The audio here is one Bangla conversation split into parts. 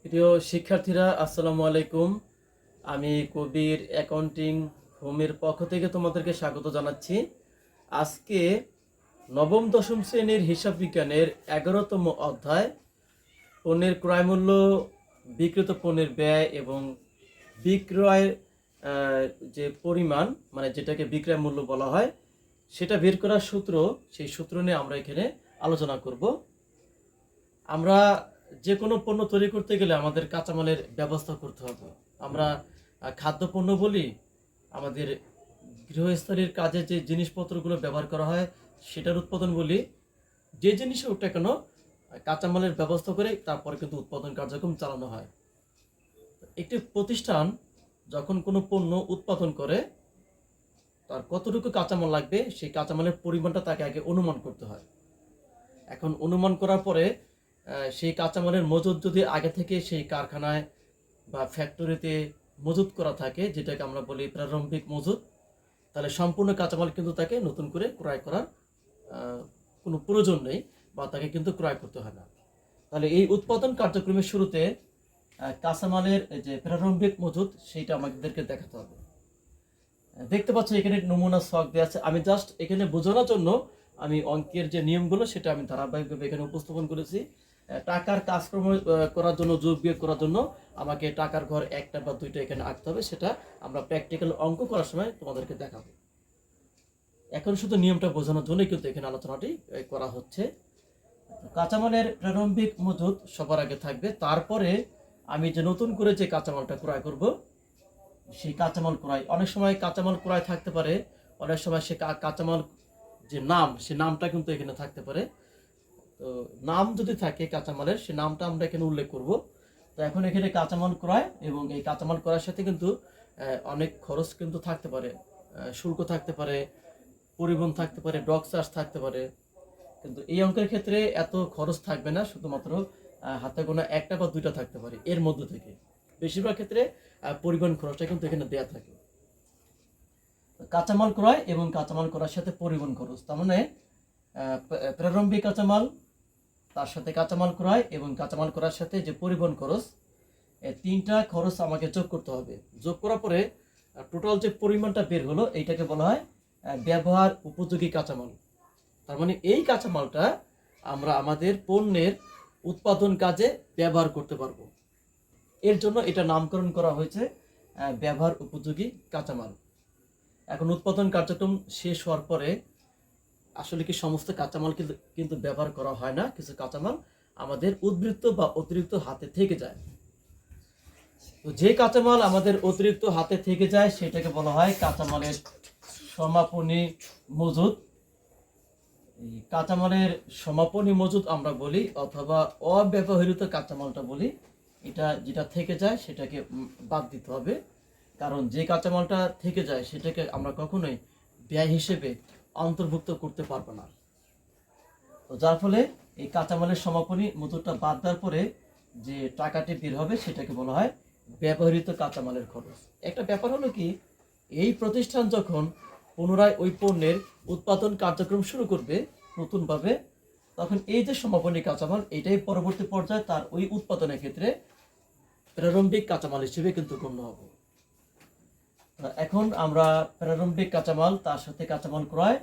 প্রিয় শিক্ষার্থীরা, আসসালামু আলাইকুম। আমি কবির অ্যাকাউন্টিং হোমের পক্ষ থেকে তোমাদেরকে স্বাগত জানাচ্ছি। আজকে নবম দশম শ্রেণীর হিসাব বিজ্ঞানের 11তম অধ্যায় পণ্যের ক্রয়মূল্য, বিক্রিত পণ্যের ব্যয় এবং বিক্রয়ের যে পরিমাণ, মানে যেটাকে বিক্রয় মূল্য বলা হয়, সেটা বের করার সূত্র, সেই সূত্র নিয়ে আমরা এখানে আলোচনা করব। আমরা যে কোনো পণ্য তৈরি করতে গেলে আমাদের কাঁচামালের ব্যবস্থা করতে হবে। আমরা খাদ্যপণ্য বলি, আমাদের গৃহস্থালির কাজে যে জিনিসপত্রগুলো ব্যবহার করা হয় সেটার উৎপাদন বলি। যে জিনিসে ওটা কেন কাঁচামালের ব্যবস্থা করে তারপরে কিন্তু উৎপাদন কার্যক্রম চালানো হয়। একটি প্রতিষ্ঠান যখন কোনো পণ্য উৎপাদন করে, তার কতটুকু কাঁচামাল লাগবে সেই কাঁচামালের পরিমাণটা তাকে আগে অনুমান করতে হয়। এখন অনুমান করার পরে সেই কাঁচামালের মজুদ যদি আগে থেকে সেই কারখানায় বা ফ্যাক্টরিতে মজুদ করা থাকে, যেটাকে আমরা বলি প্রারম্ভিক মজুদ, তাহলে সম্পূর্ণ কাঁচামাল কিন্তু তাকে নতুন করে ক্রয় করার কোনো প্রয়োজন নেই, বা তাকে কিন্তু ক্রয় করতে হয় না। তাহলে এই উৎপাদন কার্যক্রমের শুরুতে কাঁচামালের যে প্রারম্ভিক মজুদ, সেইটা আমাদেরকে দেখাতে হবে। দেখতে পাচ্ছ এখানে নমুনা ছক দেওয়া আছে। আমি জাস্ট এখানে বোঝানোর জন্য আমি অঙ্কের যে নিয়মগুলো সেটা আমি ধারাবাহিকভাবে এখানে উপস্থাপন করেছি। টাকার কাজকর্ম করার জন্য, যোগ বিয়োগ করার জন্য আমাকে টাকার ঘর একটা বা দুইটা এখানে আঁকতে হবে। সেটা আমরা প্র্যাকটিক্যাল অঙ্ক করার সময় তোমাদেরকে দেখাবো। এখন শুধু নিয়মটা বোঝানোর জন্যই কিন্তু এখানে আলোচনাটি করা হচ্ছে। কাঁচামালের প্রারম্ভিক মজুদ সবার আগে থাকবে, তারপরে আমি যে নতুন করে যে কাঁচামালটা ক্রয় করব সেই কাঁচামাল ক্রয়, অনেক সময় কাঁচামাল ক্রয় থাকতে পারে, অনেক সময় সে কাঁচামাল যে নাম, সে নামটা কিন্তু এখানে থাকতে পারে। তো নাম যদি থাকে কাঁচামালের, সে নামটা আমরা এখানে উল্লেখ করব। তো এখন এখানে কাঁচামাল ক্রয়, এবং এই কাঁচামাল ক্রয়ের সাথে কিন্তু অনেক খরচ কিন্তু থাকতে পারে, শুল্ক থাকতে পারে, পরিবহন থাকতে পারে, ডক চার্জ থাকতে পারে। কিন্তু এই অঙ্কের ক্ষেত্রে এত খরচ থাকবে না, শুধুমাত্র হাতে গোনা একটা বা দুইটা থাকতে পারে এর মধ্যে থেকে। বেশিরভাগ ক্ষেত্রে পরিবহন খরচটা কিন্তু এখানে দেয়া থাকে। কাঁচামাল ক্রয় এবং কাঁচামাল করার সাথে পরিবহন খরচ, তার মানে প্রারম্ভিক কাঁচামাল, তার সাথে কাঁচামাল ক্রয় এবং কাঁচামাল করার সাথে যে পরিবহন খরচ, এই তিনটা খরচ আমাকে যোগ করতে হবে। যোগ করার পরে টোটাল যে পরিমাণটা বের হলো, এইটাকে বলা হয় ব্যবহার উপযোগী কাঁচামাল। তার মানে এই কাঁচামালটা আমরা আমাদের পণ্যের উৎপাদন কাজে ব্যবহার করতে পারবো। এর জন্য এটা নামকরণ করা হয়েছে ব্যবহার উপযোগী কাঁচামাল। এখন উৎপাদন কার্যক্রম শেষ হওয়ার পরে আসলে কি সমস্ত কাঁচামাল কিন্তু ব্যবহার করা হয় না। কিছু কাঁচামাল আমাদের উদ্বৃত্ত বা অতিরিক্ত হাতে থেকে যায়। তো যে কাঁচামাল আমাদের অতিরিক্ত হাতে থেকে যায় সেটাকে বলা হয় কাঁচামালের সমাপনী মজুদ। এই কাঁচামালের সমাপনী মজুদ আমরা বলি, অথবা অব্যবহৃত কাঁচামালটা বলি। এটা যেটা থেকে যায় সেটাকে বাদ দিতে হবে, কারণ যে কাঁচামালটা থেকে যায় সেটাকে আমরা কখনোই ব্যয় হিসেবে অন্তর্ভুক্ত করতে পারবো না। তো যার ফলে এই কাঁচামালের সমাপনী মজুদটা বাদ দেওয়ার পরে যে টাকাটি বের হবে সেটাকে বলা হয় ব্যবহৃত কাঁচামালের খরচ। একটা ব্যাপার হলো কি, এই প্রতিষ্ঠান যখন পুনরায় ওই পণ্যের উৎপাদন কার্যক্রম শুরু করবে নতুনভাবে, তখন এই যে সমাপনী কাঁচামাল, এটাই পরবর্তী পর্যায়ে তার ওই উৎপাদনের ক্ষেত্রে প্রারম্ভিক কাঁচামাল হিসেবে কিন্তু গণ্য হবে। এখন আমরা প্রারম্ভিক কাঁচামাল, তার সাথে কাঁচামাল ক্রয়,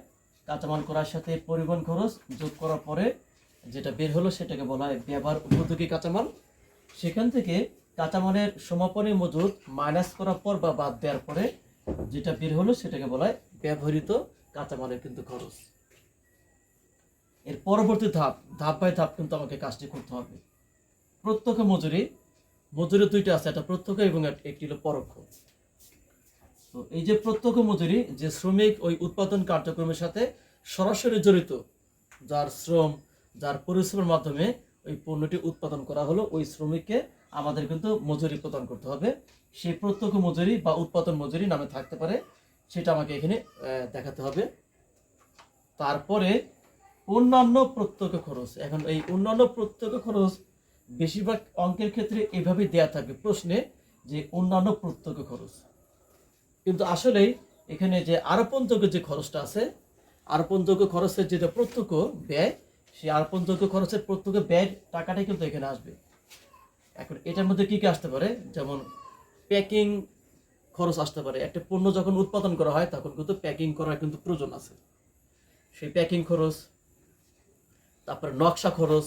কাঁচামাল ক্রয়ের সাথে পরিবহন খরচ যোগ করার পরে যেটা বের হলো সেটাকে বলা হয় ব্যবহার উপযোগী কাঁচামাল। সেখান থেকে কাঁচামালের সমাপনী মজুদ মাইনাস করার পর বা বাদ দেওয়ার পরে যেটা বের হলো সেটাকে বলা হয় ব্যবহৃত কাঁচামালের কিন্তু খরচ। এর পরবর্তী ধাপ বাই ধাপ কিন্তু আমাকে কাজটি করতে হবে। প্রত্যক্ষ মজুরি, মজুরি দুইটা আছে, একটা প্রত্যক্ষ এবং একটি হলো পরোক্ষ। তো এই যে প্রত্যক্ষ মজুরি, যে শ্রমিক ওই উৎপাদন কার্যক্রমের সাথে সরাসরি জড়িত, যার শ্রম, যার পরিশ্রমের মাধ্যমে ওই পণ্যটি উৎপাদন করা হলো, ওই শ্রমিককে আমাদের কিন্তু মজুরি প্রদান করতে হবে। সেই প্রত্যক্ষ মজুরি বা উৎপাদন মজুরি নামে থাকতে পারে, সেটা আমাকে এখানে দেখাতে হবে। তারপরে অন্যান্য প্রত্যক্ষ খরচ। এখন এই অন্যান্য প্রত্যক্ষ খরচ বেশিরভাগ অঙ্কের ক্ষেত্রে এভাবে দেয়া থাকবে প্রশ্নে, যে অন্যান্য প্রত্যক্ষ খরচ। কিন্তু আসলেই এখানে যে আরোপণযোগ্য যে খরচটা আছে, আরোপণযোগ্য খরচের যেটা প্রত্যক্ষ ব্যয়, সেই আরোপণযোগ্য খরচের প্রত্যক্ষ ব্যয় টাকাটাই কিন্তু এখানে আসবে। এখন এটার মধ্যে কি কি আসতে পারে, যেমন প্যাকিং খরচ আসতে পারে। একটা পণ্য যখন উৎপাদন করা হয় তখন কিন্তু প্যাকিং করার কিন্তু প্রয়োজন আছে, সেই প্যাকিং খরচ, তারপরে নকশা খরচ,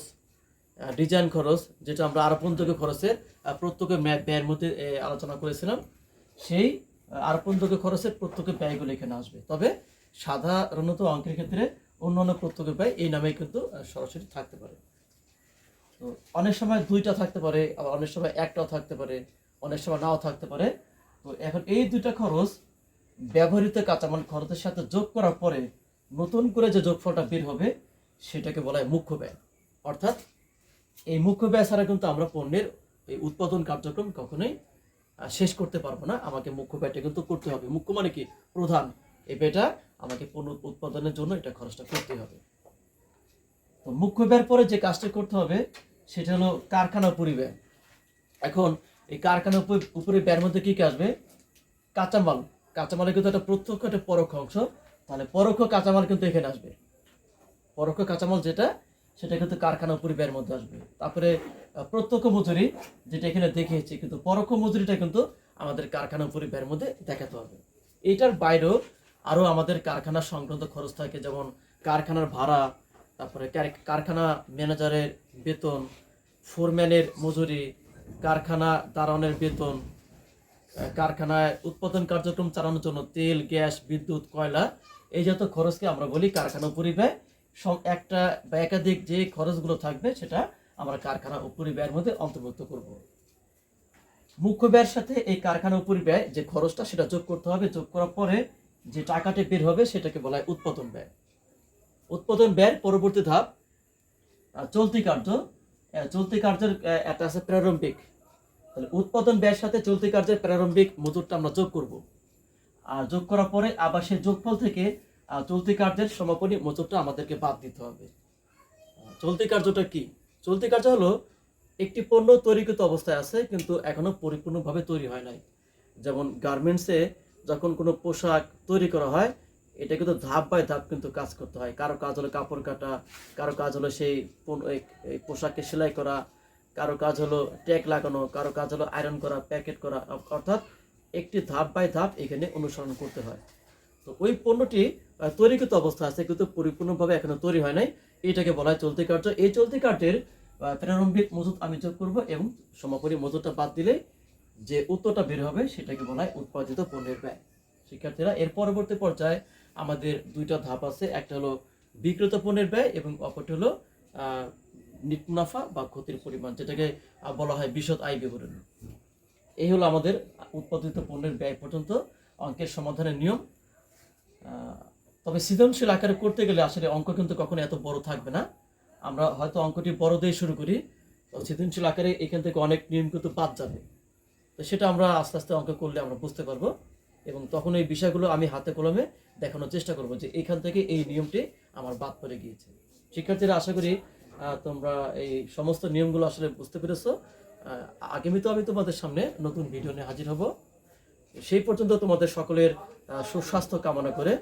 ডিজাইন খরচ, যেটা আমরা আরোপণযোগ্য খরচের প্রত্যেক ব্যয়ের মধ্যে আলোচনা করেছিলাম, সেই আরোপণযোগ্য খরচের প্রত্যেক ব্যয়গুলো এখানে আসবে। তবে সাধারণত অঙ্কের ক্ষেত্রে অন্যান্য প্রত্যেক ব্যয় এই নামেই কিন্তু সরাসরি থাকতে পারে। তো অনেক সময় দুইটা থাকতে পারে, আবার অনেক সময় একটাও থাকতে পারে, অনেক সময় নাও থাকতে পারে। তো এখন এই দুইটা খরচ ব্যবহৃত কাঁচামাল খরচের সাথে যোগ করার পরে নতুন করে যে যোগফলটা বের হবে সেটাকে বলা হয় মুখ্য ব্যয়। অর্থাৎ এই মুখ্য ব্যয় ছাড়া কিন্তু আমরা পণ্যের এই উৎপাদন কার্যক্রম কখনোই শেষ করতে পারবো না। আমাকে মুখ্য ব্যয়টা কিন্তু করতে হবে। মুখ্য মানে কি? প্রধান। এই ব্যয়টা আমাকে পণ্য উৎপাদনের জন্য এটা খরচটা করতে হবে। তো মুখ্য ব্যয়ের পরে যে কাজটা করতে হবে সেটা হলো কারখানা পরিব্যয়। এখন এই কারখানা উপরে ব্যয়ের মধ্যে কি কি আসবে? কাঁচামাল। কাঁচামালের কিন্তু একটা প্রত্যক্ষ একটা পরোক্ষ অংশ, তাহলে পরোক্ষ কাঁচামাল কিন্তু এখানে আসবে। পরোক্ষ কাঁচামাল যেটা, সেটা কিন্তু কারখানা পরিব্যয়ের মধ্যে আসবে। তারপরে প্রত্যক্ষ মজুরি, যেটা এখানে দেখিয়েছি, কিন্তু পরোক্ষ মজুরিটা কিন্তু আমাদের কারখানা পরিব্যয়ের মধ্যে দেখাতে হবে। এইটার বাইরেও আরও আমাদের কারখানা সংক্রান্ত খরচ থাকে, যেমন কারখানার ভাড়া, তারপরে কারখানা ম্যানেজারের বেতন, ফোরম্যানের মজুরি, কারখানা দারোয়ানের বেতন, কারখানায় উৎপাদন কার্যক্রম চালানোর জন্য তেল, গ্যাস, বিদ্যুৎ, কয়লা, এই যত খরচকে আমরা বলি কারখানা পরিব্যয়। একটা বা একাধিক যে খরচগুলো থাকবে সেটা আমরা কারখানা পরিব্যয়ের মধ্যে অন্তর্ভুক্ত করব। মুখ্য ব্যয়ের সাথে এই কারখানা পরিব্যয় যে খরচটা সেটা যোগ করতে হবে। যোগ করার পরে যে টাকাটি বের হবে সেটাকে বলা হয় উৎপাদন ব্যয়। উৎপাদন ব্যয়ের পরবর্তী ধাপ চলতি কার্য। চলতি কার্যের একটা আছে প্রারম্ভিক। তাহলে উৎপাদন ব্যয়ের সাথে চলতি কার্যের প্রারম্ভিক মজুরটা আমরা যোগ করব। আর যোগ করার পরে আবার সেই যোগফল থেকে চলতি কার্যের সমাপনী মজুরটা আমাদেরকে বাদ দিতে হবে। চলতি কার্যটা কি? চলতি কার্য হলো একটি পণ্য তৈরিকৃত অবস্থায় আছে কিন্তু এখনো পরিপূর্ণভাবে তৈরি হয় নাই। যেমন গার্মেন্টসে যখন কোনো পোশাক তৈরি করা হয়, এটা কিন্তু ধাপ বাই ধাপ কিন্তু কাজ করতে হয়। কারো কাজ হলো কাপড় কাটা, কারো কাজ হলো সেই পোশাককে সেলাই করা, কারো কাজ হলো ট্যাগ লাগানো, কারো কাজ হলো আয়রন করা, প্যাকেট করা। অর্থাৎ একটি ধাপ বাই ধাপ এখানে অনুসরণ করতে হয়। তো ওই পণ্যটি তৈরিকৃত অবস্থা আছে কিন্তু পরিপূর্ণভাবে এখনো তৈরি হয় নাই, এটাকে বলা হয় চলতি কার্য। এই চলতি কার্যের প্রারম্ভিক মজুত আমি যোগ করব এবং সমাপনী মজুতটা বাদ দিলে যে উত্তরটা বের হবে সেটাকে বলা হয় উৎপাদিত পণ্যের ব্যয়। শিক্ষার্থীরা, এর পরবর্তী পর্যায়ে আমাদের দুইটা ধাপ আছে। একটা হলো বিক্রিত পণ্যের ব্যয় এবং অপরটি হলো নিট মুনাফা বা ক্ষতির পরিমাণ, যেটাকে বলা হয় বিশদ আয় বিবরণ। এই হলো আমাদের উৎপাদিত পণ্যের ব্যয় পর্যন্ত অঙ্কের সমাধানের নিয়ম। তবে সৃজনশীল আকারে করতে গেলে আসলে অঙ্ক কিন্তু কখনো এত বড় থাকবে না। আমরা হয়তো অঙ্কটি বড় দিয়ে শুরু করি, সৃজনশীল আকারে এখান থেকে অনেক নিয়ম কিন্তু বাদ যাবে। তো সেটা আমরা আস্তে আস্তে অঙ্ক করলে আমরা বুঝতে পারবো এবং তখন এই বিষয়গুলো আমি হাতে কলমে দেখানোর চেষ্টা করব যে এখান থেকে এই নিয়মটি আমার বাদ পড়ে গিয়েছে। শিক্ষার্থীরা, আশা করি তোমরা এই সমস্ত নিয়মগুলো আসলে বুঝতে পেরেছো। আগামীতে আমি তোমাদের সামনে নতুন ভিডিও নিয়ে হাজির হব। সেই পর্যন্ত তোমাদের সকলের সুস্বাস্থ্য কামনা করে